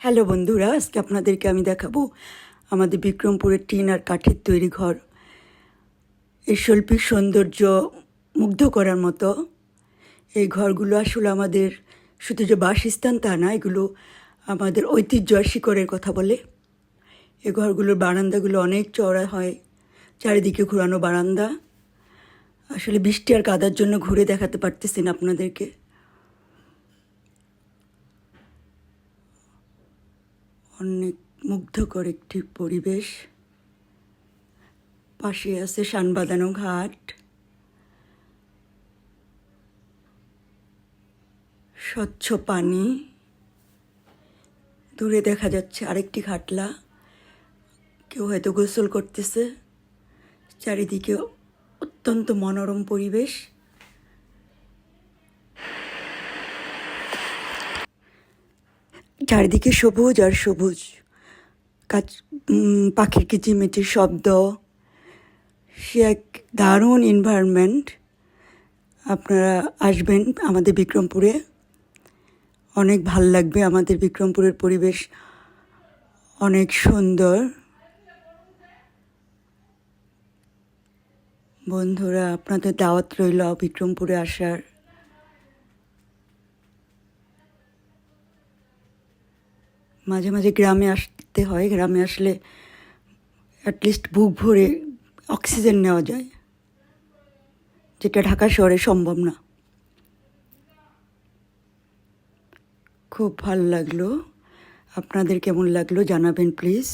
Hello বন্ধুরা, আজকে আপনাদেরকে আমি দেখাবো আমাদের বিক্রমপুরের টিন আর কাঠের তৈরি ঘর। এই শৈল্পিক সৌন্দর্য মুগ্ধ করার মতো। এই ঘরগুলো আসলে আমাদের শুধু যে বাসস্থান তা না, এগুলো আমাদের ঐতিহ্য আর শিকড়ের কথা বলে। এই ঘরগুলোর বারান্দাগুলো অনেক চওড়া হয়, চারিদিকে ঘোরানো বারান্দা। আসলে বৃষ্টি আর কাদার জন্য ঘুরে দেখাতে পারতেছি না আপনাদেরকে। অনেক মুগ্ধকর একটি পরিবেশ। পাশে আছে শান বাঁধানো ঘাট, স্বচ্ছ পানি। দূরে দেখা যাচ্ছে আরেকটি ঘাটলা, কেউ হয়তো গোসল করতেছে। চারিদিকে অত্যন্ত মনোরম পরিবেশ। চারিদিকে সবুজ আর সবুজ, পাখির কিচিমিচির শব্দ। সে এক দারুণ এনভায়রনমেন্ট। আপনারা আসবেন আমাদের বিক্রমপুরে, অনেক ভাল লাগবে। আমাদের বিক্রমপুরের পরিবেশ অনেক সুন্দর। বন্ধুরা, আপনাদের দাওয়াত রইল বিক্রমপুরে আসার। মাঝে মাঝে গ্রামে আসতে হয়, গ্রামে আসলে অ্যাটলিস্ট বুক ভরে অক্সিজেন নেওয়া যায়, যেটা ঢাকা শহরে সম্ভব না। খুব ভালো লাগলো। আপনাদের কেমন লাগলো জানাবেন প্লিজ।